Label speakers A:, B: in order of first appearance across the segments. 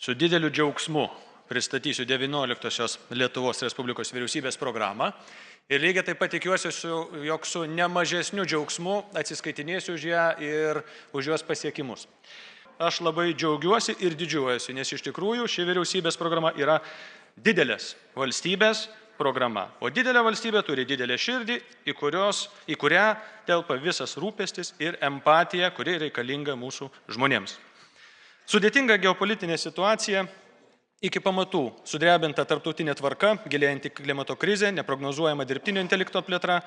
A: Su dideliu džiaugsmu pristatysiu 19-osios Lietuvos Respublikos vyriausybės programą ir lygiai taip pat tikiuosi, jog su nemažesniu džiaugsmu atsiskaitinėsiu už ją ir už jos pasiekimus. Aš labai džiaugiuosi ir didžiuojuosi, nes iš tikrųjų ši vyriausybės programa yra didelės valstybės programa. O didelė valstybė turi didelę širdį, į kurią telpa visas rūpestis ir empatija, kuri reikalinga mūsų žmonėms. Sudėtinga geopolitinė situacija, iki pamatų sudrebinta tarptautinė tvarka, gilėjanti klimato krizė, neprognozuojama dirbtinio intelekto plėtra,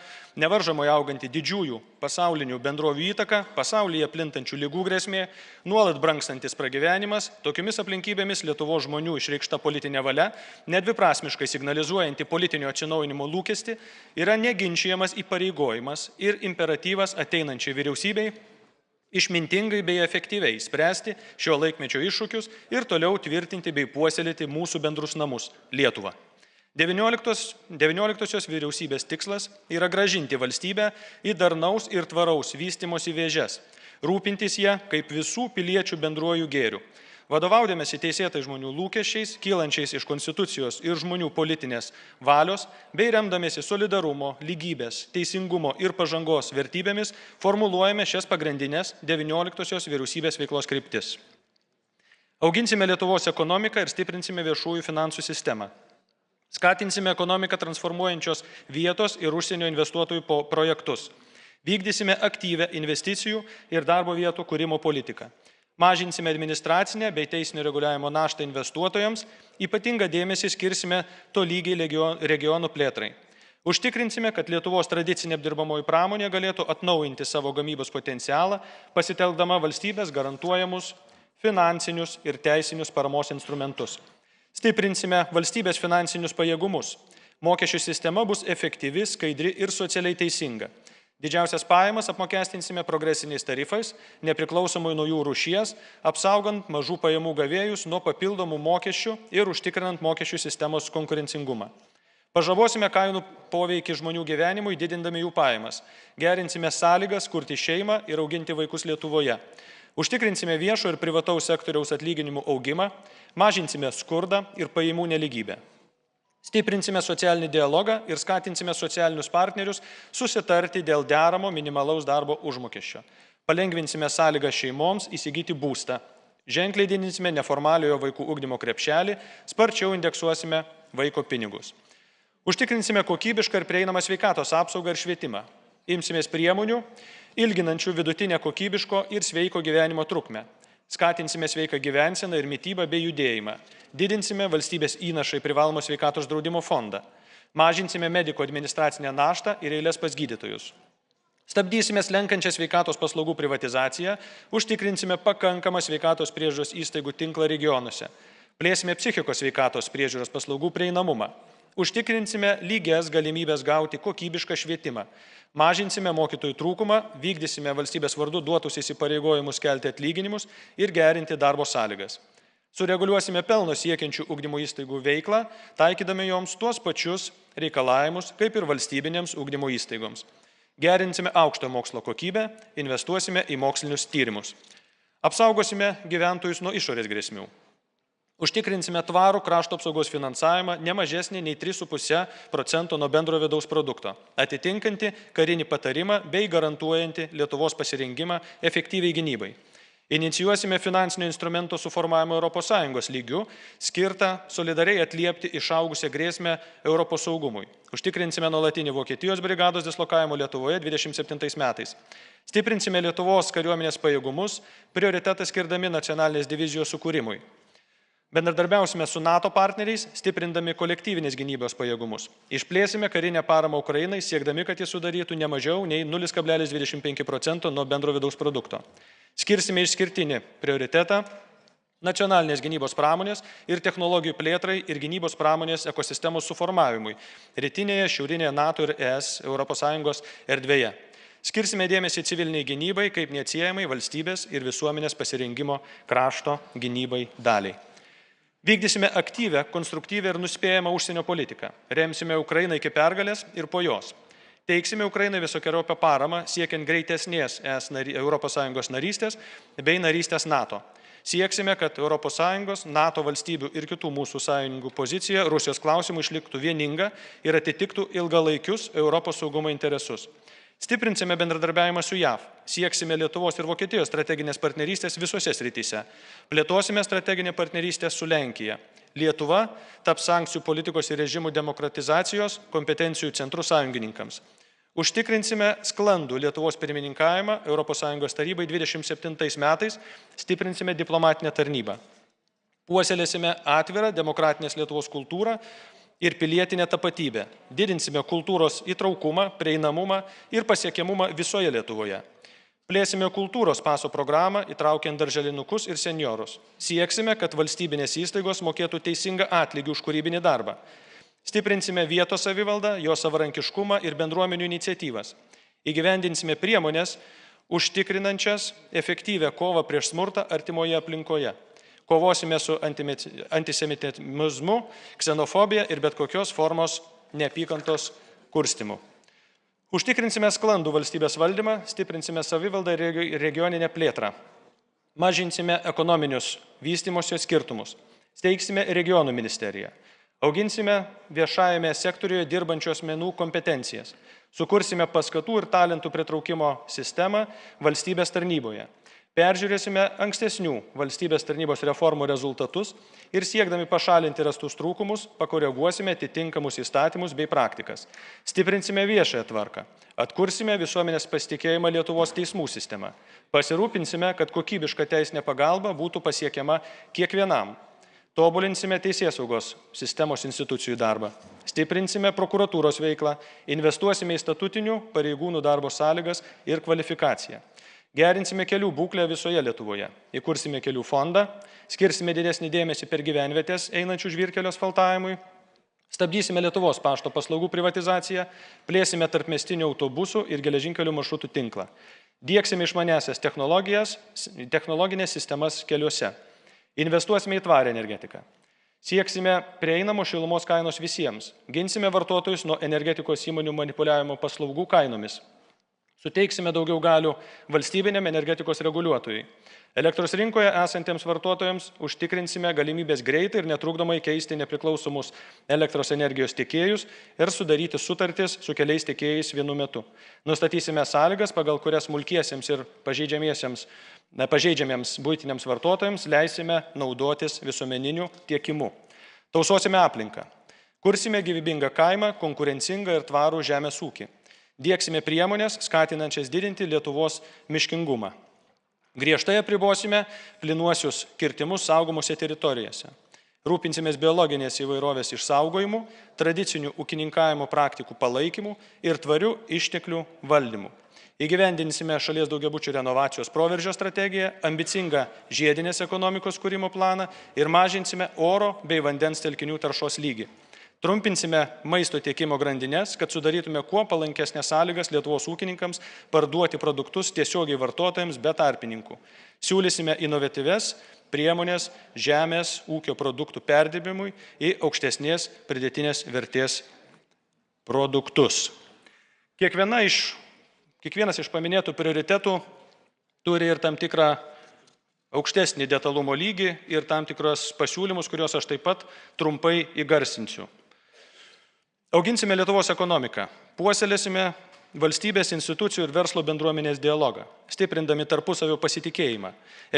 A: nevaržomai auganti didžiųjų pasaulinių bendrovių įtaka, pasaulyje plintančių ligų grėsmė, nuolat brangstantis pragyvenimas, tokiomis aplinkybėmis Lietuvos žmonių išreikšta politinė valia, nedviprasmiškai signalizuojanti politinio atsinaujinimo lūkestį, yra neginčijamas įpareigojimas ir imperatyvas ateinančiai vyriausybei išmintingai bei efektyviai spręsti šio laikmečio iššūkius ir toliau tvirtinti bei puoselėti mūsų bendrus namus – Lietuvą. 19-osios vyriausybės tikslas yra grąžinti valstybę į darnaus ir tvaraus vystymosi vėžes, rūpintis ją kaip visų piliečių bendruoju gėriu. Vadovaudamėsi teisėtai žmonių lūkesčiais, kylančiais iš konstitucijos ir žmonių politinės valios, bei remdamėsi solidarumo, lygybės, teisingumo ir pažangos vertybėmis, formuluojame šias pagrindinės 19-osios vyriausybės veiklos kryptis. Auginsime Lietuvos ekonomiką ir stiprinsime viešųjų finansų sistemą. Skatinsime ekonomiką transformuojančios vietos ir užsienio investuotojų projektus. Vykdysime aktyvę investicijų ir darbo vietų kūrimo politiką. Mažinsime administracinę bei teisinio reguliavimo naštą investuotojams, ypatingą dėmesį skirsime tolygiai regionų plėtrai. Užtikrinsime, kad Lietuvos tradicinė apdirbamoji pramonė galėtų atnaujinti savo gamybos potencialą, pasitelkdama valstybės garantuojamus finansinius ir teisinius paramos instrumentus. Stiprinsime valstybės finansinius pajėgumus. Mokesčių sistema bus efektyvi, skaidri ir socialiai teisinga. Didžiausias pajamas apmokestinsime progresiniais tarifais, nepriklausomai nuo jų rūšies, apsaugant mažų pajamų gavėjus nuo papildomų mokesčių ir užtikrinant mokesčių sistemos konkurencingumą. Pažabosime kainų poveikį žmonių gyvenimui, didindami jų pajamas. Gerinsime sąlygas kurti šeimą ir auginti vaikus Lietuvoje. Užtikrinsime viešo ir privataus sektoriaus atlyginimų augimą, mažinsime skurdą ir pajamų nelygybę. Stiprinsime socialinį dialogą ir skatinsime socialinius partnerius susitarti dėl deramo minimalaus darbo užmokesčio. Palengvinsime sąlygas šeimoms įsigyti būstą. Ženkliai didinsime neformaliojo vaikų ugdymo krepšelį, sparčiau indeksuosime vaiko pinigus. Užtikrinsime kokybišką ir prieinamą sveikatos apsaugą ir švietimą. Imsimės priemonių, ilginančių vidutinę kokybiško ir sveiko gyvenimo trukmę. Skatinsime sveiką gyvenseną ir mitybą bei judėjimą. Didinsime valstybės įnašą į privalomą sveikatos draudimo fondą. Mažinsime medikų administracinę naštą ir eilės pas gydytojus. Stabdysime slenkančią sveikatos paslaugų privatizaciją, užtikrinsime pakankamą sveikatos priežiūros įstaigų tinklą regionuose. Plėsime psichikos sveikatos priežiūros paslaugų prieinamumą. Užtikrinsime lygias galimybės gauti kokybišką švietimą. Mažinsime mokytojų trūkumą, vykdysime valstybės vardu duotus įsipareigojimus kelti atlyginimus ir gerinti darbo sąlygas. Sureguliuosime pelno siekiančių ugdymo įstaigų veiklą, taikydami joms tuos pačius reikalavimus kaip ir valstybinėms ugdymo įstaigoms. Gerinsime aukšto mokslo kokybę, investuosime į mokslinius tyrimus. Apsaugosime gyventojus nuo išorės grėsmių. Užtikrinsime tvarų krašto apsaugos finansavimą ne mažesnį nei 3,5% nuo bendro vidaus produkto, atitinkantį karinį patarimą bei garantuojantį Lietuvos pasirengimą efektyviai gynybai. Inicijuosime finansinio instrumento suformavimą ES lygių, skirtą solidariai atliepti išaugusią grėsmę Europos saugumui. Užtikrinsime nuolatinį Vokietijos brigados dislokavimo Lietuvoje 27 metais. Stiprinsime Lietuvos kariuomenės pajėgumus, prioritetą skirdami nacionalinės divizijos sukūrimui. Bendradarbiausime su NATO partneriais, stiprindami kolektyvinės gynybos pajėgumus. Išplėsime karinę paramą Ukrainai, siekdami, kad jis sudarytų ne mažiau nei 0,25% nuo bendro vidaus produkto. Skirsime išskirtinį prioritetą nacionalinės gynybos pramonės ir technologijų plėtrai ir gynybos pramonės ekosistemos suformavimui rytinėje, šiaurinėje NATO ir ES erdvėje. Skirsime dėmesį civiliniai gynybai kaip neatsiejamai valstybės ir visuomenės pasirengimo krašto gynybai daliai. Vykdysime aktyvę, konstruktyvę ir nuspėjamą užsienio politiką. Remsime Ukrainą iki pergalės ir po jos. Teiksime Ukrainai visokiojopą paramą siekiant greitesnės ES narystės bei narystės NATO. Sieksime, kad ES, NATO valstybių ir kitų mūsų sąjungų pozicija Rusijos klausimų išliktų vieninga ir atitiktų ilgalaikius Europos saugumo interesus. Stiprinsime bendradarbiavimą su JAV, sieksime Lietuvos ir Vokietijos strateginės partnerystės visose srityse, plėtosime strateginę partnerystę su Lenkija. Lietuva taps sankcijų politikos ir režimų demokratizacijos kompetencijų centrų sąjungininkams. Užtikrinsime sklandų Lietuvos pirmininkavimą ES tarybai 27 metais, stiprinsime diplomatinę tarnybą. Puoselėsime atvirą demokratinės Lietuvos kultūrą ir pilietinę tapatybę. Didinsime kultūros įtraukumą, prieinamumą ir pasiekiamumą visoje Lietuvoje. Plėsime kultūros paso programą, įtraukiant darželinukus ir seniorus. Sieksime, kad valstybinės įstaigos mokėtų teisingą atlygį už kūrybinį darbą. Stiprinsime vietos savivaldą, jo savarankiškumą ir bendruomenių iniciatyvas. Įgyvendinsime priemonės, užtikrinančias efektyvę kovą prieš smurtą artimoje aplinkoje. Kovosime su antisemitizmu, ksenofobija ir bet kokios formos neapykantos kurstimu. Užtikrinsime sklandų valstybės valdymą, stiprinsime savivaldą ir regioninę plėtrą. Mažinsime ekonominius vystymosi skirtumus. Steigsime regionų ministeriją. Auginsime viešajame sektoriuje dirbančių asmenų kompetencijas. Sukursime paskatų ir talentų pritraukimo sistemą valstybės tarnyboje. Peržiūrėsime ankstesnių valstybės tarnybos reformų rezultatus ir siekdami pašalinti rastus trūkumus, pakoreguosime atitinkamus įstatymus bei praktikas. Stiprinsime viešąją tvarką. Atkursime visuomenės pasitikėjimą Lietuvos teismų sistemą. Pasirūpinsime, kad kokybiška teisinė pagalba būtų pasiekiama kiekvienam. Tobulinsime teisėsaugos sistemos institucijų darbą. Stiprinsime prokuratūros veiklą. Investuosime į statutinių pareigūnų darbo sąlygas ir kvalifikaciją. Gerinsime kelių būklę visoje Lietuvoje. Įkursime kelių fondą, skirsime didesnį dėmesį per gyvenvietės einančių žvyrkelio asfaltavimui, stabdysime Lietuvos pašto paslaugų privatizaciją, plėsime tarpmiestinių autobusų ir geležinkelių maršrutų tinklą. Diegsime išmaniasias technologinės sistemas keliuose. Investuosime į tvarę energetiką. Sieksime prieinamo šilumos kainos visiems. Ginsime vartotojus nuo energetikos įmonių manipuliavimo paslaugų kainomis. Suteiksime daugiau galių valstybiniam energetikos reguliuotojui. Elektros rinkoje esantiems vartotojams užtikrinsime galimybės greitai ir netrukdomai keisti nepriklausomus elektros energijos tiekėjus ir sudaryti sutartis su keliais tiekėjais vienu metu. Nustatysime sąlygas, pagal kurias smulkiesiems ir pažeidžiamiems buitiniams vartotojams leisime naudotis visuomeniniu tiekimu. Tausosime aplinką. Kursime gyvybingą kaimą, konkurencingą ir tvarų žemės ūkį. Diegsime priemonės, skatinančias didinti Lietuvos miškingumą. Griežtai apribosime plynuosius kirtimus saugomose teritorijose. Rūpinsimės biologinės įvairovės išsaugojimu, tradicinių ūkininkavimo praktikų palaikymu ir tvarių išteklių valdymu. Įgyvendinsime šalies daugiabučių renovacijos proveržio strategiją, ambicingą žiedinės ekonomikos kūrimo planą ir mažinsime oro bei vandens telkinių taršos lygį. Trumpinsime maisto tiekimo grandinės, kad sudarytume kuo palankesnės sąlygas Lietuvos ūkininkams parduoti produktus tiesiogiai vartotojams be tarpininkų. Siūlysime inovatyvias priemonės žemės ūkio produktų perdirbimui į aukštesnės pridėtinės vertės produktus. Kiekvienas iš paminėtų prioritetų turi ir tam tikrą aukštesnį detalumo lygį ir tam tikros pasiūlymus, kuriuos aš taip pat trumpai įgarsinsiu. Auginsime Lietuvos ekonomiką, puoselėsime valstybės institucijų ir verslo bendruomenės dialogą, stiprindami tarpusavio pasitikėjimą,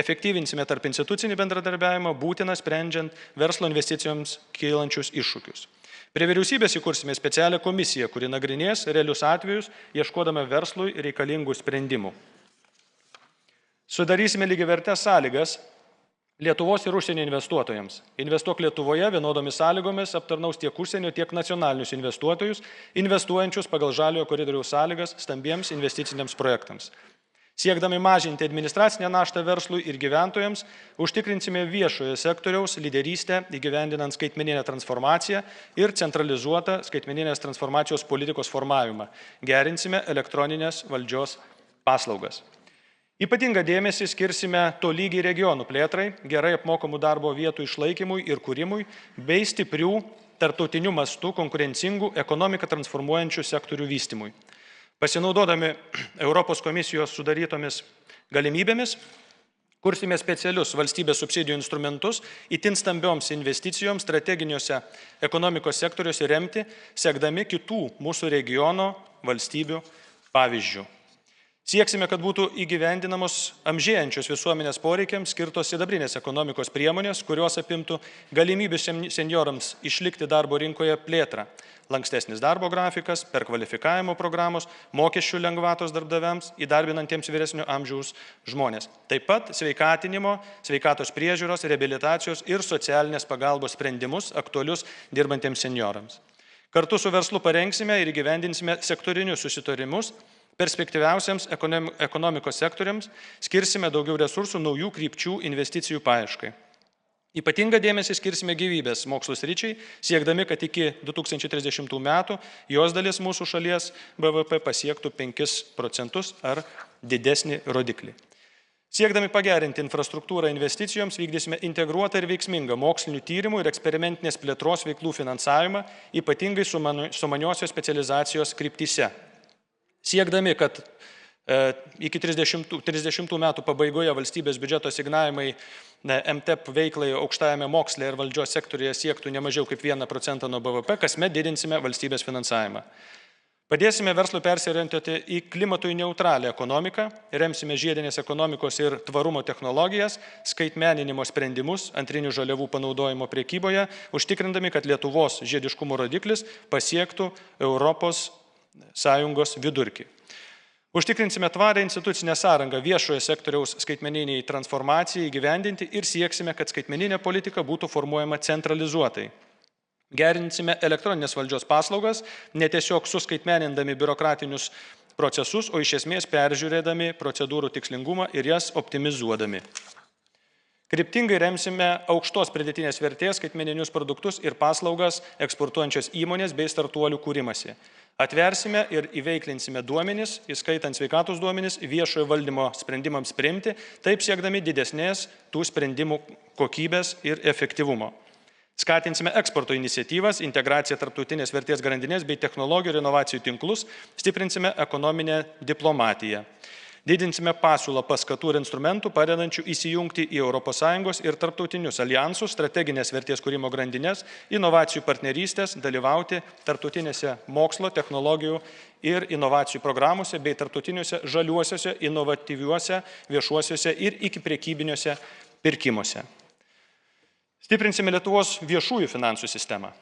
A: efektyvinsime tarp institucinį bendradarbiavimą, būtiną sprendžiant verslo investicijoms kylančius iššūkius. Prie vyriausybės įkursime specialią komisiją, kuri nagrinės realius atvejus, ieškodama verslui reikalingų sprendimų. Sudarysime lygiavertes sąlygas Lietuvos ir užsienio investuotojams. Investuok Lietuvoje vienodomis sąlygomis aptarnaus tiek užsienio, tiek nacionalinius investuotojus, investuojančius pagal žaliojo koridoriaus sąlygas stambiems investiciniams projektams. Siekdami mažinti administracinę naštą verslui ir gyventojams, užtikrinsime viešojo sektoriaus lyderystę įgyvendinant skaitmeninę transformaciją ir centralizuotą skaitmeninės transformacijos politikos formavimą. Gerinsime elektroninės valdžios paslaugas. Ypatingą dėmesį skirsime tolygiai regionų plėtrai, gerai apmokamų darbo vietų išlaikymui ir kūrimui, bei stiprių tarptautinių mastų konkurencingų ekonomiką transformuojančių sektorių vystymui. Pasinaudodami Europos komisijos sudarytomis galimybėmis, Kursime specialius valstybės subsidijų instrumentus itin stambioms investicijoms strateginiuose ekonomikos sektoriuose remti, sekdami kitų mūsų regiono valstybių pavyzdžių. Sieksime, kad būtų įgyvendinamos amžėjančios visuomenės poreikiams skirtos sidabrinės ekonomikos priemonės, kurios apimtų galimybių senjorams išlikti darbo rinkoje plėtrą, lankstesnis darbo grafikas, perkvalifikavimo programos, mokesčių lengvatos darbdaviams, įdarbinantiems vyresnio amžiaus žmonės. Taip pat sveikatinimo, sveikatos priežiūros, reabilitacijos ir socialinės pagalbos sprendimus aktualius dirbantiems senjorams. Kartu su verslu parengsime ir įgyvendinsime sektorinius susitarimus. Perspektyviausiams ekonomikos sektoriams skirsime daugiau resursų naujų krypčių investicijų paieškai. Ypatingą dėmesį skirsime gyvybės mokslo sričiai, siekdami, kad iki 2030 metų jos dalis mūsų šalies BVP pasiektų 5% ar didesnį rodiklį. Siekdami pagerinti infrastruktūrą investicijoms, vykdysime integruotą ir veiksmingą mokslinių tyrimų ir eksperimentinės plėtros veiklų finansavimą, ypatingai sumaniosios specializacijos kryptyse. Siekdami, kad iki 30 metų pabaigoje valstybės biudžeto asignavimai MTEP veiklai aukštajame moksle ir valdžios sektoriuje siektų ne mažiau kaip 1% nuo BVP, kasmet didinsime valstybės finansavimą. Padėsime verslui persiorientuoti į klimatui neutralią ekonomiką, remsime žiedinės ekonomikos ir tvarumo technologijas, skaitmeninimo sprendimus, antrinių žaliavų panaudojimo prekyboje, užtikrindami, kad Lietuvos žiediškumo rodiklis pasiektų Europos Sąjungos vidurkį. Užtikrinsime tvarę institucinę sąrangą viešojo sektoriaus skaitmeniniai transformacijai įgyvendinti ir sieksime, kad skaitmeninė politika būtų formuojama centralizuotai. Gerinsime elektroninės valdžios paslaugas, ne tiesiog suskaitmenindami biurokratinius procesus, o iš esmės peržiūrėdami procedūrų tikslingumą ir jas optimizuodami. Kryptingai remsime aukštos pridėtinės vertės skaitmeninius produktus ir paslaugas eksportuojančios įmonės bei startuolių kūrimasi. Atversime ir įveiklinsime duomenis, įskaitant sveikatos duomenis, viešojo valdymo sprendimams priimti, taip siekdami didesnės tų sprendimų kokybės ir efektyvumo. Skatinsime eksporto iniciatyvas, integraciją tarptautinės vertės grandinės bei technologijų ir inovacijų tinklus, stiprinsime ekonominę diplomatiją. Didinsime pasiūlą paskatų ir instrumentų, padedančių įsijungti į ES ir tarptautinius alijansus, strateginės vertės kūrimo grandinės, inovacijų partnerystės, dalyvauti tarptautinėse mokslo, technologijų ir inovacijų programuose bei tarptautiniuose žaliuosiuose, inovatyviuose, viešuosiuose ir ikiprekybiniuose pirkimuose. Stiprinsime Lietuvos viešųjų finansų sistemą.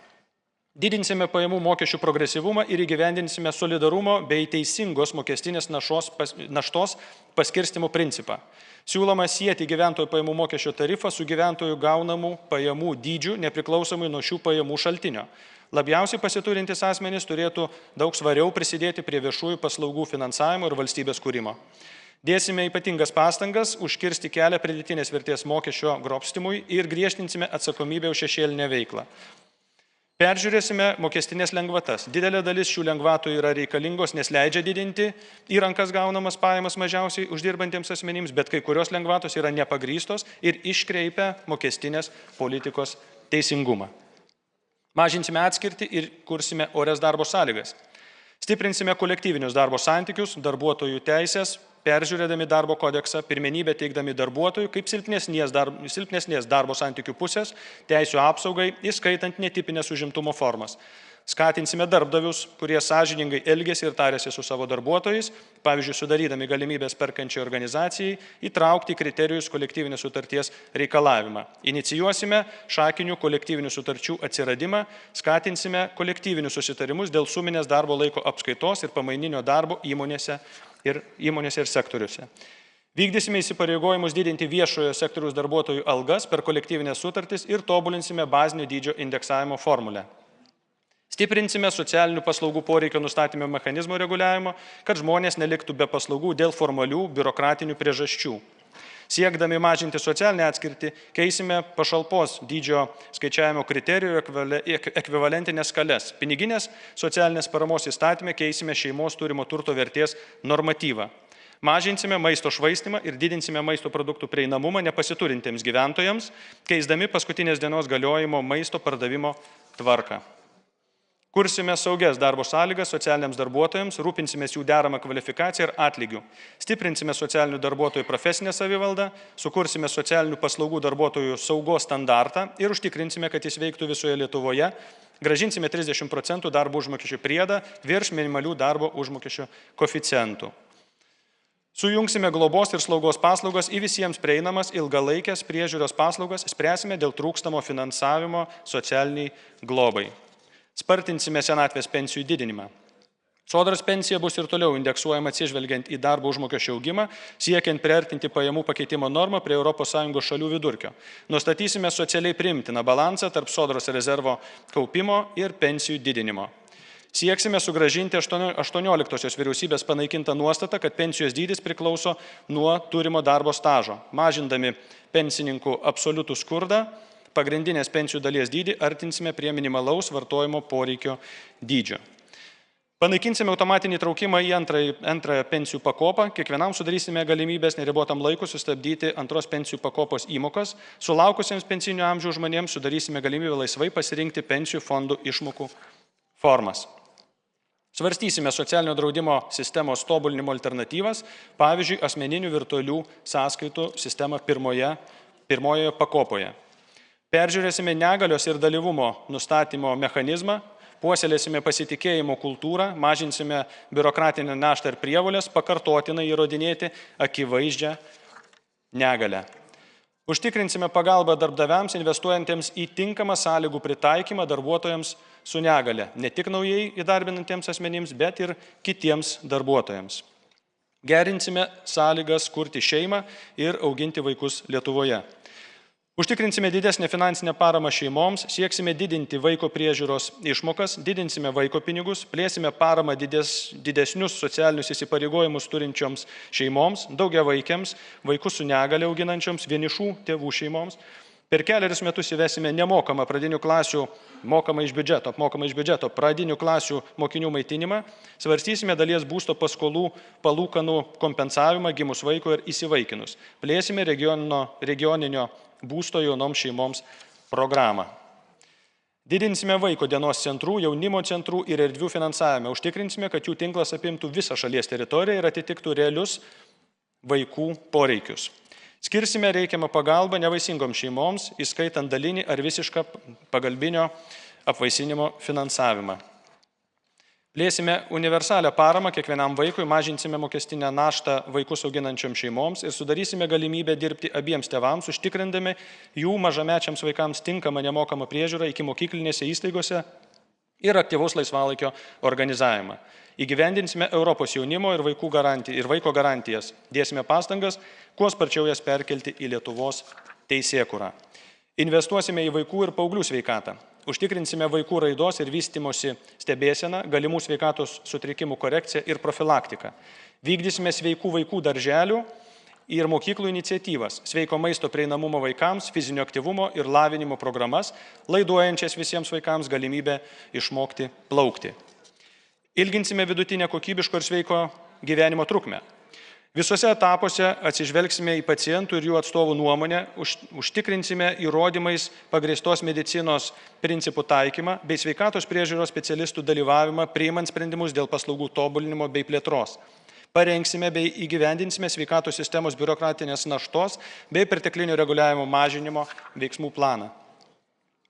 A: Didinsime pajamų mokesčių progresyvumą ir įgyvendinsime solidarumo bei teisingos mokestinės naštos paskirstimo principą. Siūloma sieti gyventojų pajamų mokesčio tarifą su gyventojų gaunamų pajamų dydžiu nepriklausomai nuo šių pajamų šaltinio. Labiausiai pasiturintys asmenys turėtų daug svariau prisidėti prie viešųjų paslaugų finansavimo ir valstybės kūrimo. Dėsime ypatingas pastangas užkirsti kelią pridėtinės vertės mokesčio grobstimui ir griežtinsime atsakomybę už šešėlinę veiklą. Peržiūrėsime mokestinės lengvatas. Didelė dalis šių lengvatų yra reikalingos, nes leidžia didinti į rankas gaunamas pajamas mažiausiai uždirbantiems asmenims, bet kai kurios lengvatos yra nepagrystos ir iškreipia mokestinės politikos teisingumą. Mažinsime atskirtį ir kursime orias darbo sąlygas. Stiprinsime kolektyvinius darbo santykius, darbuotojų teisės, peržiūrėdami darbo kodeksą, pirmenybę teikdami darbuotojų kaip silpnesnės darbo santykių pusės, teisių apsaugai, įskaitant netipinės užimtumo formas. Skatinsime darbdavius, kurie sąžiningai elgiasi ir tarėsi su savo darbuotojais, pavyzdžiui, sudarydami galimybės perkančiai organizacijai, įtraukti į kriterijus kolektyvinės sutarties reikalavimą. Inicijuosime šakinių kolektyvinių sutarčių atsiradimą, skatinsime kolektyvinius susitarimus dėl suminės darbo laiko apskaitos ir pamaininio darbo įmonėse ir sektoriuose. Vykdysime įsipareigojimus didinti viešojo sektoriaus darbuotojų algas per kolektyvinės sutartis ir tobulinsime bazinio dydžio indeksavimo formulę. Stiprinsime socialinių paslaugų poreikio nustatymo mechanizmo reguliavimo, kad žmonės neliktų be paslaugų dėl formalių biurokratinių priežasčių. Siekdami mažinti socialinę atskirtį, keisime pašalpos dydžio skaičiavimo kriterijų ekvivalentinės skales. Piniginės socialinės paramos įstatyme keisime šeimos turimo turto vertės normatyvą. Mažinsime maisto švaistimą ir didinsime maisto produktų prieinamumą nepasiturintiems gyventojams, keisdami paskutinės dienos galiojimo maisto pardavimo tvarką. Kursime saugias darbo sąlygas socialiniams darbuotojams, rūpinsimės jų deramą kvalifikaciją ir atlygių. Stiprinsime socialinių darbuotojų profesinę savivaldą, sukursime socialinių paslaugų darbuotojų saugos standartą ir užtikrinsime, kad jis veiktų visoje Lietuvoje. Grąžinsime 30% darbo užmokesčio priedą virš minimalių darbo užmokesčio koeficientų. Sujungsime globos ir slaugos paslaugas į visiems prieinamas ilgalaikės priežiūros paslaugas, spręsime dėl trūkstamo finansavimo socialiniai globai. Spartinsime senatvės pensijų didinimą. Sodros pensija bus ir toliau indeksuojama atsižvelgiant į darbo užmokesčio augimą, siekiant priartinti pajamų pakeitimo normą prie ES šalių vidurkio. Nustatysime socialiai priimtiną balansą tarp sodros rezervo kaupimo ir pensijų didinimo. Sieksime sugrąžinti 18-osios vyriausybės panaikintą nuostatą, kad pensijos dydis priklauso nuo turimo darbo stažo, mažindami pensininkų absoliutų skurdą. Pagrindinės pensijų dalies dydį artinsime prie minimalaus vartojimo poreikio dydžio. Panaikinsime automatinį traukimą į antrąją pensijų pakopą, kiekvienam sudarysime galimybės neribotam laikui sustabdyti antros pensijų pakopos įmokas, sulaukusiems pensinio amžiaus žmonėms sudarysime galimybę laisvai pasirinkti pensijų fondų išmokų formas. Svarstysime socialinio draudimo sistemos tobulinimo alternatyvas, pavyzdžiui, asmeninių virtualių sąskaitų sistemą pirmojoje pakopoje. Peržiūrėsime negalios ir dalyvumo nustatymo mechanizmą, puoselėsime pasitikėjimo kultūrą, mažinsime biurokratinę naštą ir prievolės, pakartotinai įrodinėti akivaizdžią negalę. Užtikrinsime pagalbą darbdaviams, investuojantiems į tinkamą sąlygų pritaikymą darbuotojams su negale, ne tik naujai įdarbinantiems asmenims, bet ir kitiems darbuotojams. Gerinsime sąlygas kurti šeimą ir auginti vaikus Lietuvoje. Užtikrinsime didesnę finansinę paramą šeimoms, sieksime didinti vaiko priežiūros išmokas, didinsime vaiko pinigus, plėsime paramą didesnius socialinius įsipareigojimus turinčioms šeimoms, daugiavaikiams, vaikus su negale auginančioms, vienišų tėvų šeimoms. Per 4 metus įvesime nemokamą pradinių klasių, apmokamą iš biudžeto pradinių klasių mokinių maitinimą, svarstysime dalies būsto paskolų palūkanų kompensavimą gimus vaiko ir įsivaikinus, plėsime regioninio būsto jaunoms šeimoms programą. Didinsime vaiko dienos centrų, jaunimo centrų ir erdvių finansavimą. Užtikrinsime, kad jų tinklas apimtų visą šalies teritoriją ir atitiktų realius vaikų poreikius. Skirsime reikiamą pagalbą nevaisingoms šeimoms, įskaitant dalinį ar visišką pagalbinio apvaisinimo finansavimą. Plėsime universalią paramą kiekvienam vaikui, mažinsime mokestinę naštą vaikus auginančioms šeimoms ir sudarysime galimybę dirbti abiems tėvams, užtikrindami jų mažamečiams vaikams tinkamą nemokamą priežiūrą iki mokyklinėse įstaigose ir aktyvaus laisvalaikio organizavimą. Įgyvendinsime Europos jaunimo ir vaiko garantijas. Dėsime pastangas, kuo sparčiau jas perkelti į Lietuvos teisėkūrą. Investuosime į vaikų ir paauglių sveikatą. Užtikrinsime vaikų raidos ir vystymosi stebėseną, galimų sveikatos sutrikimų korekciją ir profilaktiką. Vykdysime sveikų vaikų darželių ir mokyklų iniciatyvas, sveiko maisto prieinamumo vaikams, fizinio aktyvumo ir lavinimo programas, laiduojančias visiems vaikams galimybę išmokti plaukti. Ilginsime vidutinę kokybiško ir sveiko gyvenimo trukmę. Visose etapuose atsižvelgsime į pacientų ir jų atstovų nuomonę, užtikrinsime įrodymais pagrįstos medicinos principų taikymą bei sveikatos priežiūros specialistų dalyvavimą priimant sprendimus dėl paslaugų tobulinimo bei plėtros. Parengsime bei įgyvendinsime sveikatos sistemos biurokratinės naštos bei perteklinio reguliavimo mažinimo veiksmų planą.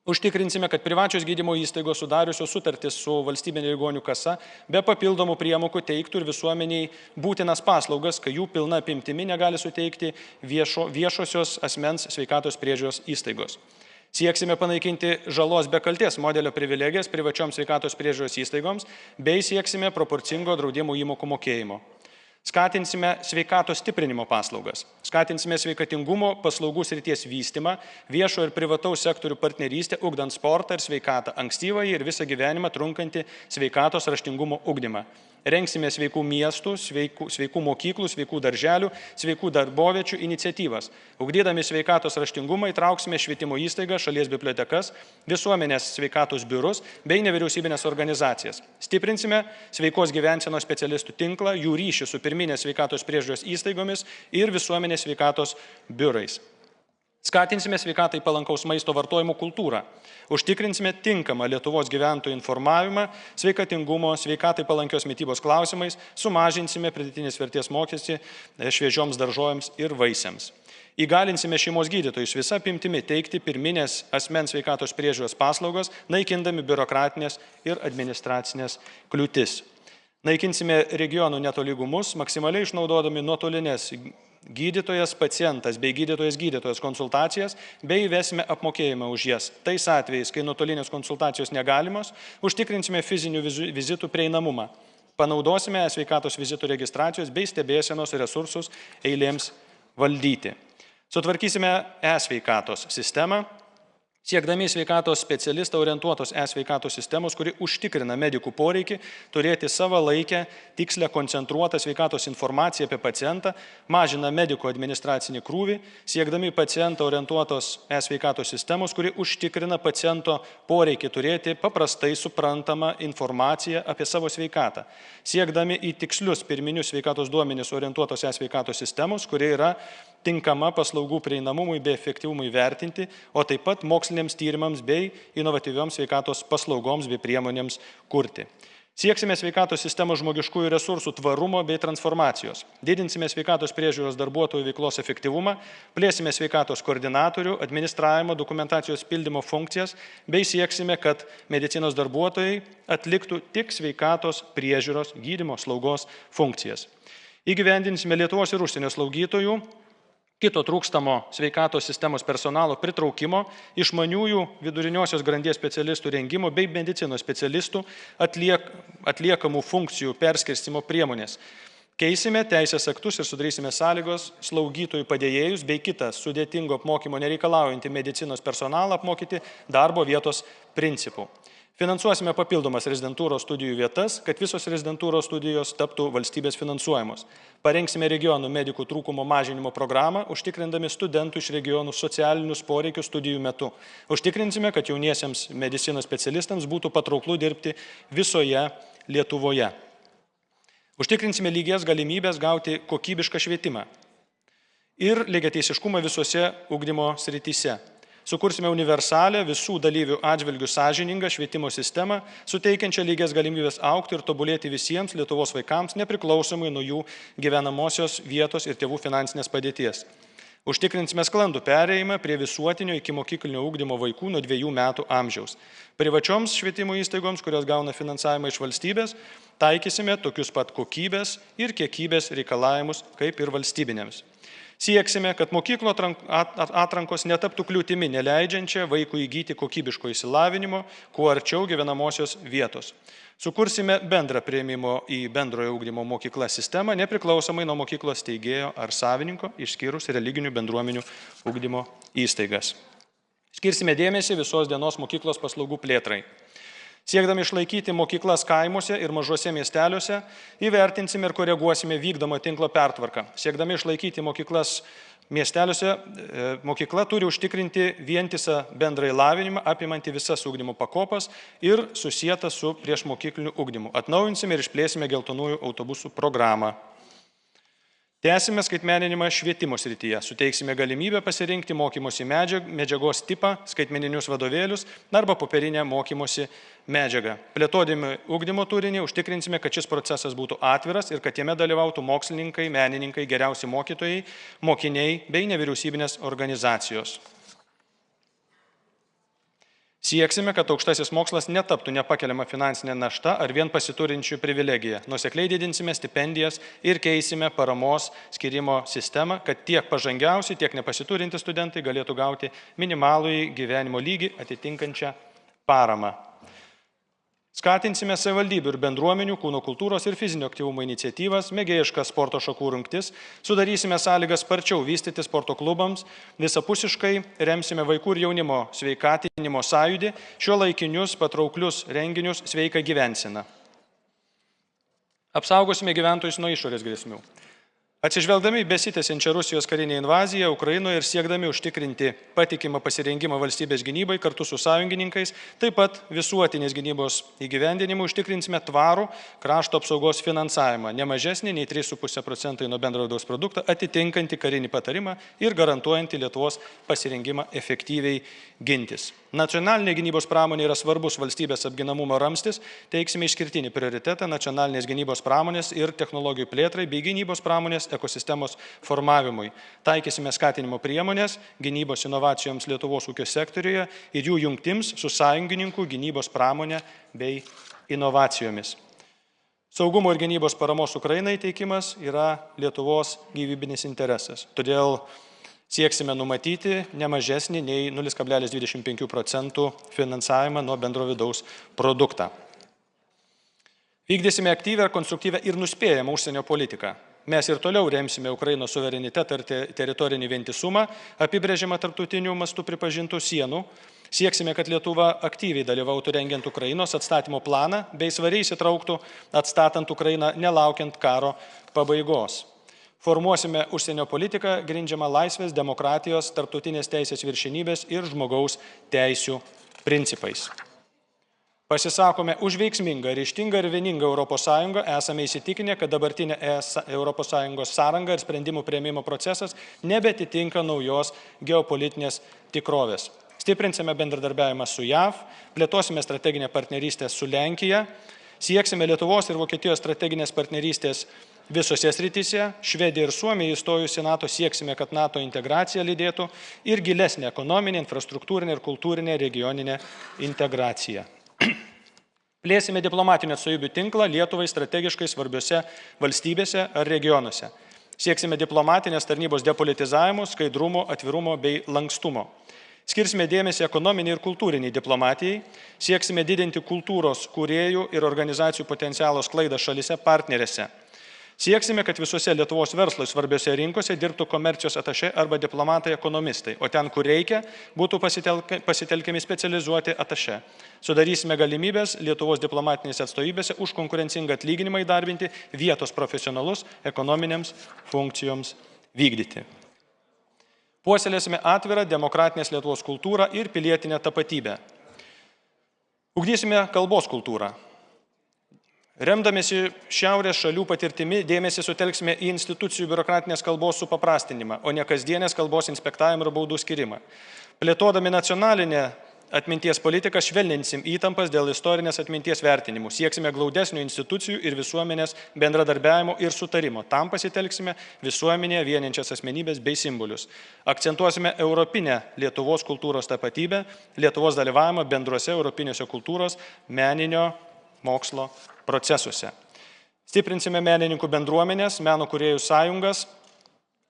A: Užtikrinsime, kad privačios gydymo įstaigos sudariusios sutartis su valstybinė ligonių kasa be papildomų priemokų teiktų ir visuomeniai būtinas paslaugas, kai jų pilna apimtimi negali suteikti viešosios asmens sveikatos priežiūros įstaigos. Sieksime panaikinti žalos be kaltės modelio privilegijas privačioms sveikatos priežiūros įstaigoms bei sieksime proporcingo draudimo įmokų mokėjimo. Skatinsime sveikatos stiprinimo paslaugas, skatinsime sveikatingumo paslaugų srities vystymą, viešo ir privataus sektorių partnerystę, ugdant sportą ir sveikatą, ankstyvąjį ir visą gyvenimą trunkantį sveikatos raštingumo ugdymą. Rengsime sveikų miestų, sveikų mokyklų, sveikų darželių, sveikų darboviečių iniciatyvas. Ugdydami sveikatos raštingumą įtrauksime švietimo įstaigas, šalies bibliotekas, visuomenės sveikatos biurus bei nevyriausybinės organizacijas. Stiprinsime sveikos gyvensenos specialistų tinklą, jų ryšį su pirminės sveikatos priežiūros įstaigomis ir visuomenės sveikatos biurais. Skatinsime sveikatai palankaus maisto vartojimo kultūrą. Užtikrinsime tinkamą Lietuvos gyventojų informavimą sveikatingumo, sveikatai palankios mitybos klausimais, sumažinsime pridėtinės vertės mokestį šviežioms daržovėms ir vaisiams. Įgalinsime šeimos gydytojus visą apimtimi teikti pirminės asmens sveikatos priežiūros paslaugos, naikindami biurokratinės ir administracinės kliūtis. Naikinsime regionų netolygumus, maksimaliai išnaudodami nuotolinės gydytojas pacientas bei gydytojas konsultacijas, bei įvesime apmokėjimą už jas. Tais atvejais, kai nuotolinės konsultacijos negalimos, užtikrinsime fizinių vizitų prieinamumą. Panaudosime sveikatos vizitų registracijos bei stebėsenos resursus eilėms valdyti. Sutvarkysime e-sveikatos sistemą, siekdami sveikatos specialistą orientuotos e-sveikatos sistemos, kuri užtikrina medikų poreikį turėti savalaikę, tikslę, koncentruotą sveikatos informaciją apie pacientą, mažina medikų administracinį krūvį, siekdami pacientą orientuotos e-sveikatos sistemos, kuri užtikrina paciento poreikį turėti paprastai suprantamą informaciją apie savo sveikatą, siekdami į tikslius pirminius sveikatos duomenis orientuotos e-sveikatos sistemos, kuri yra tinkama paslaugų prieinamumui bei efektyvumui vertinti, o taip pat moksliniams tyrimams bei inovatyvioms sveikatos paslaugoms bei priemonėms kurti. Sieksime sveikatos sistemos žmogiškųjų resursų tvarumo bei transformacijos. Didinsime sveikatos priežiūros darbuotojų veiklos efektyvumą, plėsime sveikatos koordinatorių, administravimo, dokumentacijos pildymo funkcijas, bei sieksime, kad medicinos darbuotojai atliktų tik sveikatos priežiūros gydymo slaugos funkcijas. Įgyvendinsime Lietuvos ir užsienio slaugytojų, kito trūkstamo sveikatos sistemos personalo pritraukimo, išmaniųjų viduriniosios grandies specialistų rengimo bei medicinos specialistų atliekamų funkcijų perskirstimo priemonės. Keisime teisės aktus ir sudarysime sąlygos slaugytojų padėjėjus bei kitą sudėtingo apmokymo nereikalaujantį medicinos personalą apmokyti darbo vietos principų. Finansuosime papildomas rezidentūros studijų vietas, kad visos rezidentūros studijos taptų valstybės finansuojamos. Parengsime regionų medikų trūkumo mažinimo programą, užtikrindami studentų iš regionų socialinius poreikius studijų metu. Užtikrinsime, kad jauniesiems medicinos specialistams būtų patrauklu dirbti visoje Lietuvoje. Užtikrinsime lygias galimybės gauti kokybišką švietimą ir lygiateisiškumą visose ugdymo srityse. Sukursime universalę visų dalyvių atžvilgių sąžiningą švietimo sistemą, suteikiančią lygias galimybės augti ir tobulėti visiems Lietuvos vaikams, nepriklausomai nuo jų gyvenamosios vietos ir tėvų finansinės padėties. Užtikrinsime sklandų perėjimą prie visuotinio ikimokyklinio ugdymo vaikų nuo 2 metų amžiaus. Privačioms švietimo įstaigoms, kurios gauna finansavimą iš valstybės, taikysime tokius pat kokybės ir kiekybės reikalavimus kaip ir valstybinėms. Sieksime, kad mokyklo atrankos netaptų kliūtimi, neleidžiančia vaikų įgyti kokybiško išsilavinimo, kuo arčiau gyvenamosios vietos. Sukursime bendrą priėmimo į bendrojo ugdymo mokyklą sistemą, nepriklausomai nuo mokyklos steigėjo ar savininko, išskyrus religinių bendruomenių ugdymo įstaigas. Skirsime dėmesį visos dienos mokyklos paslaugų plėtrai. Siekdami išlaikyti mokyklas kaimuose ir mažuose miesteliuose, įvertinsime ir koreguosime vykdomą tinklo pertvarką. Siekdami išlaikyti mokyklas miesteliuose, mokykla turi užtikrinti vientisą bendrąjį lavinimą, apimantį visas ugdymo pakopas ir susietą su priešmokykliniu ugdymu. Atnaujinsime ir išplėsime geltonųjų autobusų programą. Tęsime skaitmeninimą švietimo srityje. Suteiksime galimybę pasirinkti mokymosi medžiagos tipą, skaitmeninius vadovėlius arba popierinę mokymosi medžiagą. Plėtodami ugdymo turinį užtikrinsime, kad šis procesas būtų atviras ir kad jame dalyvautų mokslininkai, menininkai, geriausi mokytojai, mokiniai bei nevyriausybinės organizacijos. Sieksime, kad aukštasis mokslas netaptų nepakeliama finansinė našta ar vien pasiturinčių privilegija. Nuosekliai didinsime stipendijas ir keisime paramos skirimo sistemą, kad tiek pažangiausi, tiek nepasiturintys studentai galėtų gauti minimalųjį gyvenimo lygį atitinkančią paramą. Skatinsime savivaldybių ir bendruomenių, kūno kultūros ir fizinio aktyvumo iniciatyvas, mėgėjiškas sporto šakų rungtis, sudarysime sąlygas sparčiau vystyti sporto klubams, visapusiškai remsime vaikų ir jaunimo sveikatinimo sąjūdį, šiuolaikinius patrauklius renginius sveiką gyvenseną. Apsaugosime gyventojus nuo išorės grėsmių. Atsižvelgdami į besitęsiančią Rusijos karinę invaziją Ukrainoje ir siekdami užtikrinti patikimą pasirengimą valstybės gynybai kartu su sąjungininkais, taip pat visuotinės gynybos įgyvendinimu užtikrinsime tvarų krašto apsaugos finansavimą, ne mažesnį nei 3,5% nuo bendrojo vidaus produkto, atitinkantį karinį patarimą ir garantuojantį Lietuvos pasirengimą efektyviai gintis. Nacionalinė gynybos pramonė yra svarbus valstybės apginamumo ramstis, teiksime išskirtinį prioritetą nacionalinės gynybos pramonės ir technologijų plėtrai bei gynybos pramonės ekosistemos formavimui. Taikysime skatinimo priemonės gynybos inovacijoms Lietuvos ūkio sektoriuje ir jų jungtims su sąjungininkų gynybos pramonė bei inovacijomis. Saugumo ir gynybos paramos Ukrainai teikimas yra Lietuvos gyvybinis interesas. Todėl sieksime numatyti ne mažesnį nei 0,25% finansavimą nuo bendro vidaus produktą. Vykdysime aktyvę, konstruktyvę ir nuspėjamą užsienio politiką. Mes ir toliau remsime Ukrainos suverenitetą ir teritorinį vientisumą, apibrėžimą tarptautinių mastų pripažintų sienų. Sieksime, kad Lietuva aktyviai dalyvautų rengiant Ukrainos atstatymo planą bei svariai įsitrauktų atstatant Ukrainą nelaukiant karo pabaigos. Formuosime užsienio politiką grindžiamą laisvės, demokratijos, tarptautinės teisės viršenybės ir žmogaus teisių principais. Pasisakome už veiksmingą, ryžtingą ir vieningą ES, esame įsitikinę, kad dabartinė ES sąranga ir sprendimų priėmimo procesas nebetitinka naujos geopolitinės tikrovės. Stiprinsime bendradarbiavimą su JAV, plėtosime strateginę partnerystę su Lenkija, sieksime Lietuvos ir Vokietijos strateginės partnerystės visose srityse. Švedija ir Suomija įstojus į NATO sieksime, kad NATO integracija lydėtų ir gilesnė ekonominė, infrastruktūrinė ir kultūrinė regioninė integracija. Plėsime diplomatinio atstovybių tinklą Lietuvai strategiškai svarbiose valstybėse ar regionuose. Sieksime diplomatinės tarnybos depolitizavimo, skaidrumo, atvirumo bei lankstumo. Skirsime dėmesį ekonominiai ir kultūriniai diplomatijai, sieksime didinti kultūros kūrėjų ir organizacijų potencialo sklaidą šalise partnerėse. Sieksime, kad visose Lietuvos verslui svarbiose rinkose dirbtų komercijos atašė arba diplomatai ekonomistai, o ten, kur reikia, būtų pasitelkiami specializuoti atašė. Sudarysime galimybės Lietuvos diplomatinėse atstovybėse už konkurencingą atlyginimą įdarbinti vietos profesionalus ekonominėms funkcijoms vykdyti. Puoselėsime atvirą demokratinės Lietuvos kultūrą ir pilietinę tapatybę. Ugdysime kalbos kultūrą. Remdamėsi šiaurės šalių patirtimi, dėmesį sutelksime į institucijų biurokratinės kalbos supaprastinimą, o ne kasdienės kalbos inspektavimą ir baudų skirimą. Plėtodami nacionalinę atminties politiką švelninsim įtampas dėl istorinės atminties vertinimų. Sieksime glaudesnių institucijų ir visuomenės bendradarbiavimo ir sutarimo. Tam pasitelksime visuomenėje vieniančias asmenybės bei simbolius. Akcentuosime europinę Lietuvos kultūros tapatybę, Lietuvos dalyvavimą bendruose europinėse kultūros, meninio mokslo procesuose. Stiprinsime menininkų bendruomenės, meno kūrėjų sąjungas,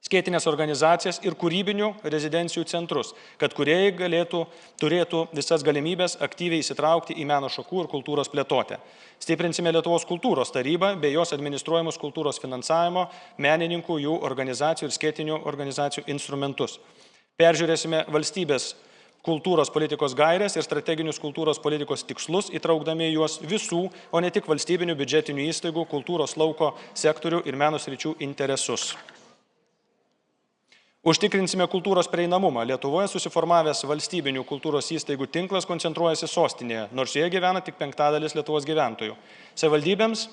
A: skėtinės organizacijas ir kūrybinių rezidencijų centrus, kad kūrėjai turėtų visas galimybės aktyviai įsitraukti į meno šakų ir kultūros plėtotę. Stiprinsime Lietuvos kultūros tarybą bei jos administruojamus kultūros finansavimo, menininkų, jų organizacijų ir skėtinių organizacijų instrumentus. Peržiūrėsime valstybės kultūros politikos gairės ir strateginius kultūros politikos tikslus, įtraukdami juos visų, o ne tik valstybinių biudžetinių įstaigų, kultūros lauko sektorių ir meno sričių interesus. Užtikrinsime kultūros prieinamumą. Lietuvoje susiformavęs valstybinių kultūros įstaigų tinklas koncentruojasi sostinėje, nors joje gyvena tik 1/5 Lietuvos gyventojų. Savivaldybėms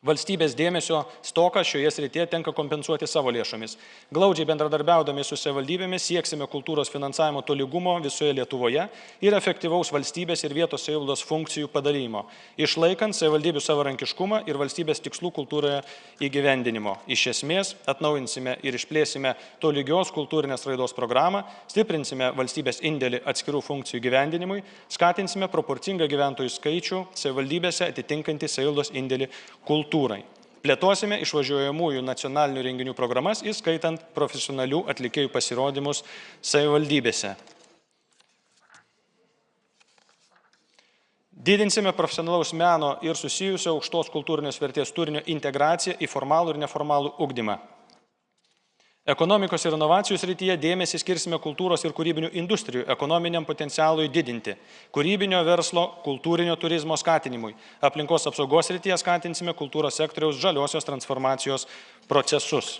A: valstybės dėmesio stoką šioje srityje tenka kompensuoti savo lėšomis. Glaudžiai bendradarbiaudami su savivaldybėmis sieksime kultūros finansavimo tolygumo visoje Lietuvoje ir efektyvaus valstybės ir vietos savivaldos funkcijų padalymo, išlaikant savivaldybių savarankiškumą ir valstybės tikslų kultūroje įgyvendinimo. Iš esmės, atnaujinsime ir išplėsime tolygios kultūrinės raidos programą, stiprinsime valstybės indėlį atskirų funkcijų gyvendinimui, skatinsime proporcingą gyventojų skaičių savivaldybėse atitinkantį savivaldos indėlį kultūrai. Plėtosime išvažiuojamųjų nacionalinių renginių programas, įskaitant profesionalių atlikėjų pasirodymus savivaldybėse. Didinsime profesionalaus meno ir susijusio aukštos kultūrinės vertės turinio integraciją į formalų ir neformalų ugdymą. Ekonomikos ir inovacijų srityje dėmesį skirsime kultūros ir kūrybinių industrijų ekonominiam potencialui didinti, kūrybinio verslo, kultūrinio turizmo skatinimui. Aplinkos apsaugos srityje skatinsime kultūros sektoriaus žaliosios transformacijos procesus.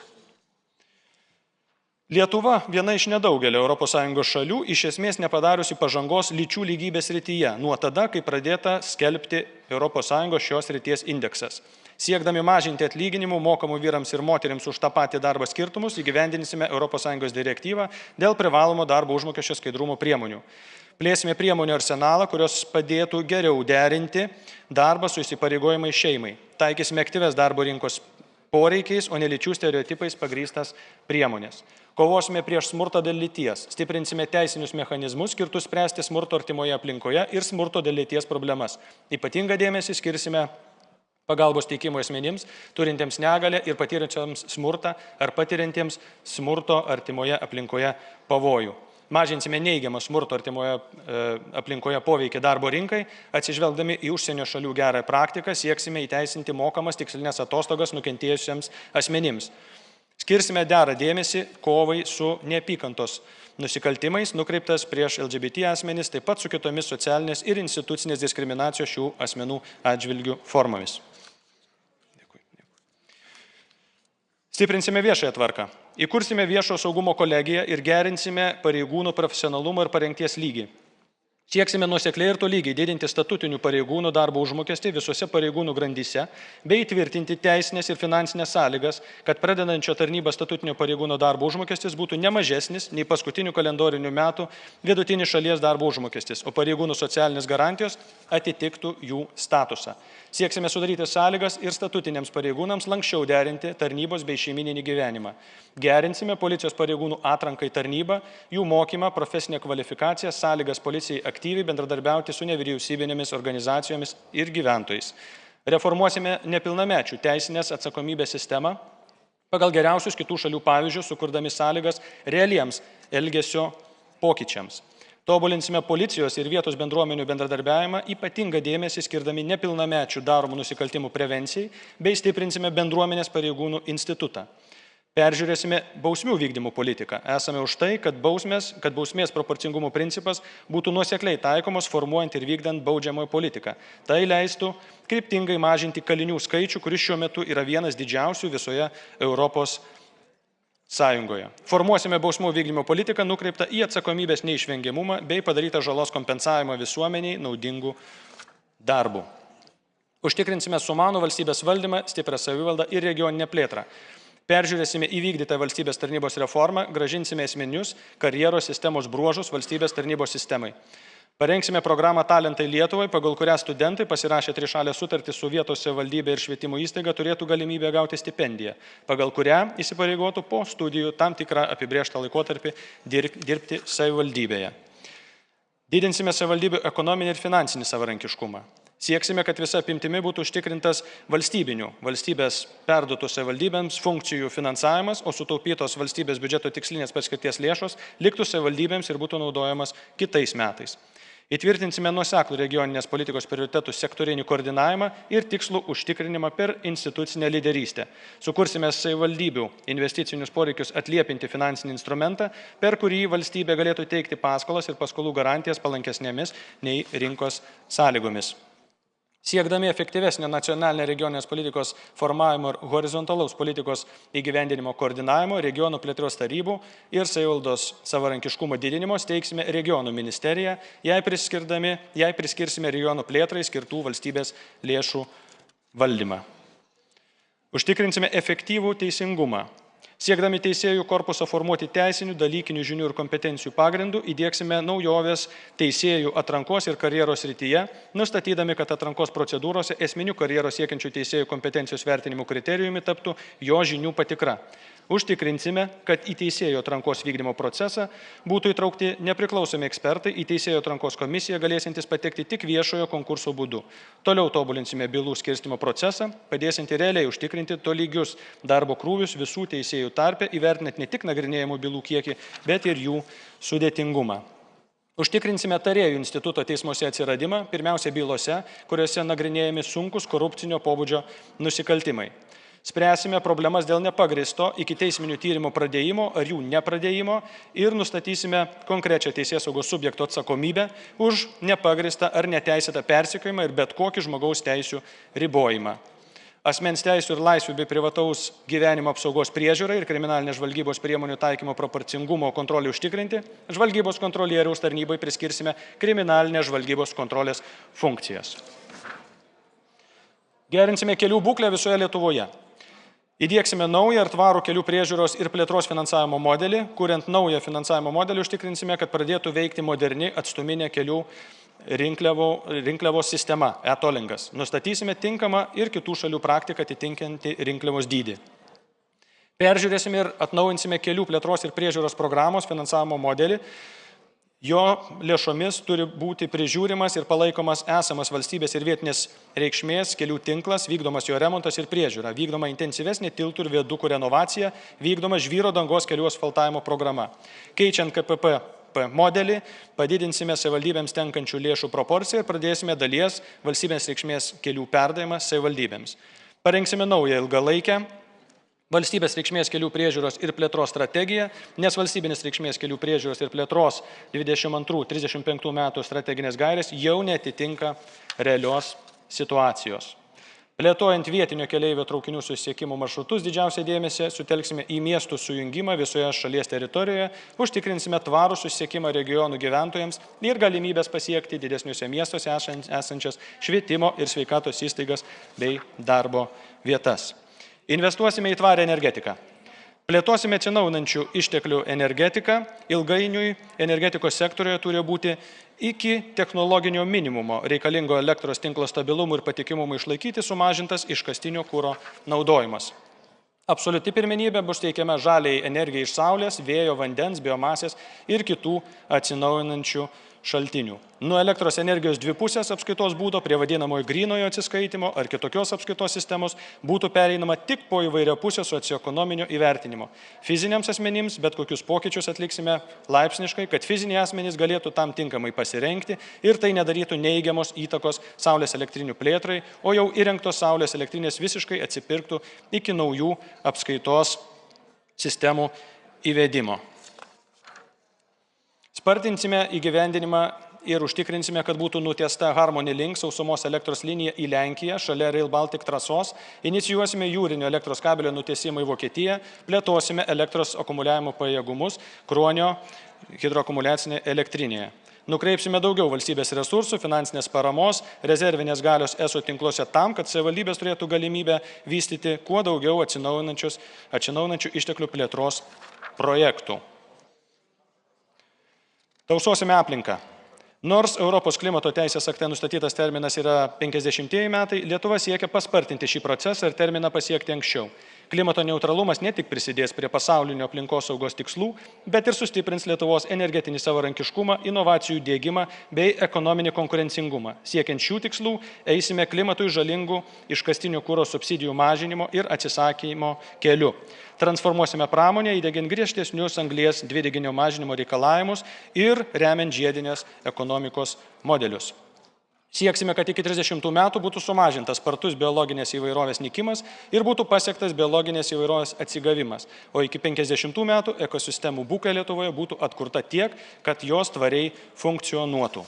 A: Lietuva viena iš nedaugelio ES šalių iš esmės nepadariusi pažangos lyčių lygybės srityje nuo tada, kai pradėta skelbti ES šios srities indeksas. Siekdami mažinti atlyginimų mokamų vyrams ir moterims už tą patį darbą skirtumus, įgyvendinsime ES direktyvą dėl privalomo darbo užmokesčio skaidrumo priemonių. Plėsime priemonių arsenalą, kurios padėtų geriau derinti darbą su įsipareigojimais šeimai. Taikysime aktyves darbo rinkos poreikiais, o ne lyčių stereotipais pagrįstas priemonės. Kovosime prieš smurtą dėl lyties, stiprinsime teisinius mechanizmus skirtus spręsti smurto artimoje aplinkoje ir smurto dėl lyties problemas. Ypatingą dėmesį skirsime pagalbos teikimo asmenims, turintiems negalę ir patiriantiems smurtą ar patiriantiems smurto artimoje aplinkoje pavojų. Mažinsime neigiamą smurto artimoje aplinkoje poveikį darbo rinkai, atsižvelgdami į užsienio šalių gerą praktiką, sieksime įteisinti mokamas tikslinės atostogas nukentėjusiems asmenims. Skirsime derą dėmesį kovai su neapykantos nusikaltimais nukreiptas prieš LGBT asmenis, taip pat su kitomis socialinės ir institucinės diskriminacijos šių asmenų atžvilgių formomis. Stiprinsime viešąją tvarką. Įkursime viešo saugumo kolegiją ir gerinsime pareigūnų profesionalumą ir parengties lygį. Sieksime nuosekliai ir tolygiai didinti statutinių pareigūnų darbo užmokestį visose pareigūnų grandyse, bei įtvirtinti teisinės ir finansinės sąlygas, kad pradedančio tarnybą statutinio pareigūno darbo užmokestis būtų ne mažesnis nei paskutinių kalendorinių metų vidutinis šalies darbo užmokestis, o pareigūnų socialinės garantijos atitiktų jų statusą. Sieksime sudaryti sąlygas ir statutiniams pareigūnams lankščiau derinti tarnybos bei šeimininį gyvenimą. Gerinsime policijos pareigūnų atranką į tarnybą, jų mokymą, profesinę kvalifikaciją, sąlygas policijai aktyviai bendradarbiauti su nevyriausybinėmis organizacijomis ir gyventojais. Reformuosime nepilnamečių teisinės atsakomybės sistemą pagal geriausius kitų šalių pavyzdžius, sukurdami sąlygas realiems elgesio pokyčiams. Tobulinsime policijos ir vietos bendruomenių bendradarbiavimą, ypatingą dėmesį skirdami nepilnamečių daromų nusikaltimų prevencijai, bei stiprinsime bendruomenės pareigūnų institutą. Peržiūrėsime bausmių vykdymo politiką. Esame už tai, kad bausmės proporcingumo principas būtų nuosekliai taikomos formuojant ir vykdant baudžiamojo politiką. Tai leistų kryptingai mažinti kalinių skaičių, kuris šiuo metu yra vienas didžiausių visoje Europos Sąjungoje. Formuosime bausmų vykdymo politiką nukreiptą į atsakomybės neišvengiamumą bei padarytą žalos kompensavimą visuomeniai naudingų darbų. Užtikrinsime sumanų valstybės valdymą, stiprią savivaldą ir regioninę plėtrą. Peržiūrėsime įvykdytą valstybės tarnybos reformą, gražinsime esminius karjeros sistemos bruožus valstybės tarnybos sistemai. Parengsime programą Talentai Lietuvai, pagal kurią studentai pasirašę trišalę sutartį su vietos savivaldybė ir švietimo įstaiga turėtų galimybę gauti stipendiją, pagal kurią įsipareigotų po studijų tam tikrą apibrėžtą laikotarpį dirbti savivaldybėje. Didinsime savivaldybių ekonominį ir finansinį savarankiškumą. Sieksime, kad visa apimtimi būtų užtikrintas valstybės perduotų savivaldybėms funkcijų finansavimas, o sutaupytos valstybės biudžeto tikslinės paskirties lėšos liktų savivaldybėms ir būtų naudojamas kitais metais. Įtvirtinsime nuoseklų regioninės politikos prioritetų sektorinį koordinavimą ir tikslų užtikrinimą per institucinę lyderystę. Sukursime savivaldybių investicinius poreikius atliepinti finansinį instrumentą, per kurį valstybė galėtų teikti paskolas ir paskolų garantijas palankesnėmis nei rinkos sąlygomis. Siekdami efektyvesnio nacionalinio regioninės politikos formavimo ir horizontalaus politikos įgyvendinimo koordinavimo, regionų plėtros tarybų ir savivaldos savarankiškumo didinimo steigsime regionų ministeriją, jai priskirsime regionų plėtrai skirtų valstybės lėšų valdymą. Užtikrinsime efektyvų teisingumą. Siekdami teisėjų korpusą formuoti teisinių, dalykinių žinių ir kompetencijų pagrindų, įdieksime naujoves teisėjų atrankos ir karjeros srityje, nustatydami, kad atrankos procedūrose esminių karjeros siekiančių teisėjų kompetencijos vertinimų kriterijumi taptų jo žinių patikra. Užtikrinsime, kad į teisėjų atrankos vykdymo procesą būtų įtraukti nepriklausomi ekspertai, į teisėjų atrankos komisiją galėsintys patekti tik viešojo konkurso būdu. Toliau tobulinsime bylų skirstymo procesą, padėsinti realiai užtikrinti tolygius darbo krūvius visų teisėjų tarpe, įvertinant ne tik nagrinėjimų bylų kiekį, bet ir jų sudėtingumą. Užtikrinsime tarėjų instituto teismuose atsiradimą, pirmiausia bylose, kuriuose nagrinėjami sunkus korupcinio pobūdžio nusikaltimai. Spręsime problemas dėl nepagristo ikiteisminių tyrimų pradėjimo ar jų nepradėjimo ir nustatysime konkrečią teisėsaugos subjekto atsakomybę už nepagristą ar neteisėtą persekiojimą ir bet kokį žmogaus teisių ribojimą. Asmens teisių ir laisvių bei privataus gyvenimo apsaugos priežiūrai ir kriminalinės žvalgybos priemonių taikymo proporcingumo kontrolį užtikrinti, žvalgybos kontrolieriaus tarnybai priskirsime kriminalinės žvalgybos kontrolės funkcijas. Gerinsime kelių būklę visoje Lietuvoje. Įdieksime naują ir tvarų kelių priežiūros ir plėtros finansavimo modelį. Kuriant naują finansavimo modelį, užtikrinsime, kad pradėtų veikti moderni atstuminė kelių rinkliavos sistema, e-tolingas. Nustatysime tinkamą ir kitų šalių praktiką atitinkantį rinkliavos dydį. Peržiūrėsime ir atnaujinsime kelių plėtros ir priežiūros programos finansavimo modelį. Jo lėšomis turi būti prižiūrimas ir palaikomas esamas valstybės ir vietinės reikšmės kelių tinklas, vykdomas jo remontas ir priežiūra, vykdoma intensyvesnė tiltų ir viadukų renovacija, vykdoma žvyro dangos kelių asfaltavimo programa. Keičiant KPP modelį, padidinsime savivaldybėms tenkančių lėšų proporciją ir pradėsime dalies valstybės reikšmės kelių perdavimą savivaldybėms. Parengsime naują ilgalaikę valstybės reikšmės kelių priežiūros ir plėtros strategiją, nes valstybinės reikšmės kelių priežiūros ir plėtros 22-35 metų strateginės gairės jau netitinka realios situacijos. Plėtojant vietinio keleivio traukinių susisiekimo maršrutus, didžiausią dėmesį sutelksime į miestų sujungimą visoje šalies teritorijoje, užtikrinsime tvarų susisiekimą regionų gyventojams ir galimybės pasiekti didesniuose miestuose esančias švietimo ir sveikatos įstaigas bei darbo vietas. Investuosime į tvarę energetiką. Plėtosime atsinaujinančių išteklių energetiką. Ilgainiui energetikos sektorijoje turi būti iki technologinio minimumo reikalingo elektros tinklo stabilumui ir patikimumui išlaikyti sumažintas iškastinio kuro naudojimas. Absoliuti pirmenybė bus teikiama žaliai energijai iš saulės, vėjo, vandens, biomasės ir kitų atsinaujinančių šaltinių. Nuo elektros energijos dvi pusės apskaitos būdo prie vadinamojo grynojo atsiskaitimo ar kitokios apskaitos sistemos būtų pereinama tik po įvairiapusio socioekonominio įvertinimo. Fiziniams asmenims bet kokius pokyčius atliksime laipsniškai, kad fiziniai asmenys galėtų tam tinkamai pasirengti ir tai nedarytų neigiamos įtakos saulės elektrinių plėtrai, o jau įrengtos saulės elektrinės visiškai atsipirktų iki naujų apskaitos sistemų įvedimo. Spartinsime įgyvendinimą ir užtikrinsime, kad būtų nutiesta Harmony Link sausumos elektros linija į Lenkiją šalia Rail Baltic trasos, inicijuosime jūrinio elektros kabelio nutiesimą į Vokietiją, plėtosime elektros akumuliavimo pajėgumus Kruonio hidroakumuliacinėje elektrinėje. Nukreipsime daugiau valstybės resursų, finansinės paramos, rezervinės galios ESO tinkluose tam, kad savivaldybės turėtų galimybę vystyti kuo daugiau atsinaujinančių išteklių plėtros projektų. Tausosime aplinką. Nors Europos klimato teisės akte nustatytas terminas yra 50 metai, Lietuva siekia paspartinti šį procesą ir terminą pasiekti anksčiau. Klimato neutralumas ne tik prisidės prie pasaulinio aplinkos saugos tikslų, bet ir sustiprins Lietuvos energetinį savarankiškumą, inovacijų diegimą bei ekonominį konkurencingumą. Siekiant šių tikslų, eisime klimatui žalingų iškastinio kuro subsidijų mažinimo ir atsisakymo keliu. Transformuosime pramonę įdiegiant griežtesnius anglies dvideginio mažinimo reikalavimus ir remiant žiedinės ekonomikos modelius. Sieksime, kad iki 30 metų būtų sumažintas spartus biologinės įvairovės nykimas ir būtų pasiektas biologinės įvairovės atsigavimas, o iki 50 metų ekosistemų būklė Lietuvoje būtų atkurta tiek, kad jos tvariai funkcionuotų.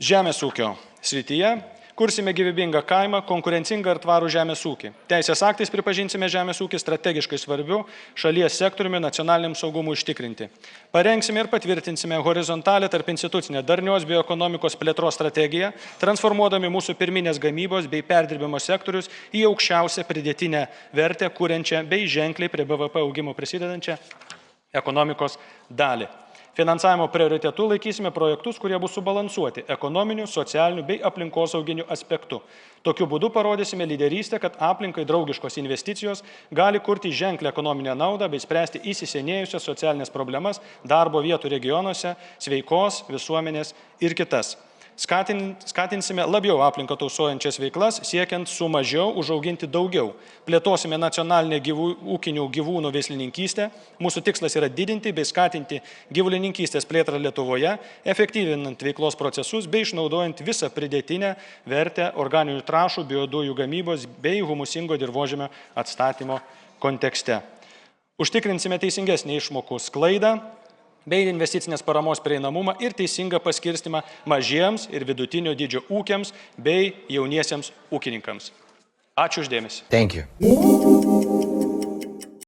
A: Žemės ūkio srityje kursime gyvybingą kaimą, konkurencingą ir tvarų žemės ūkį. Teisės aktais pripažinsime žemės ūkį strategiškai svarbiu šalies sektoriumi nacionaliniam saugumui užtikrinti. Parengsime ir patvirtinsime horizontalę tarp institucinę darnios bioekonomikos plėtros strategiją, transformuodami mūsų pirminės gamybos bei perdirbimo sektorius į aukščiausią pridėtinę vertę, kuriančią bei ženkliai prie BVP augimo prisidedančią ekonomikos dalį. Finansavimo prioritetu laikysime projektus, kurie bus subalansuoti ekonominių, socialinių bei aplinkosauginių aspektų. Tokiu būdu parodysime lyderystę, kad aplinkai draugiškos investicijos gali kurti ženklę ekonominę naudą bei spręsti įsisenėjusias socialinės problemas darbo vietų regionuose, sveikos visuomenės ir kitas. Skatinsime labiau aplinką tausojančias veiklas, siekiant su mažiau užauginti daugiau. Plėtosime nacionalinę ūkinių gyvūnų veislininkystę. Mūsų tikslas yra didinti bei skatinti gyvulininkystės plėtrą Lietuvoje, efektyvinant veiklos procesus bei išnaudojant visą pridėtinę vertę organinių trąšų, biodujų gamybos bei humusingo dirvožemio atstatymo kontekste. Užtikrinsime teisingesnį išmokų sklaidą bei investicinės paramos prieinamumą ir teisingą paskirstimą mažiems ir vidutinio dydžio ūkiams bei jauniesiems ūkininkams. Ačiū uždėmesi.
B: Thank you.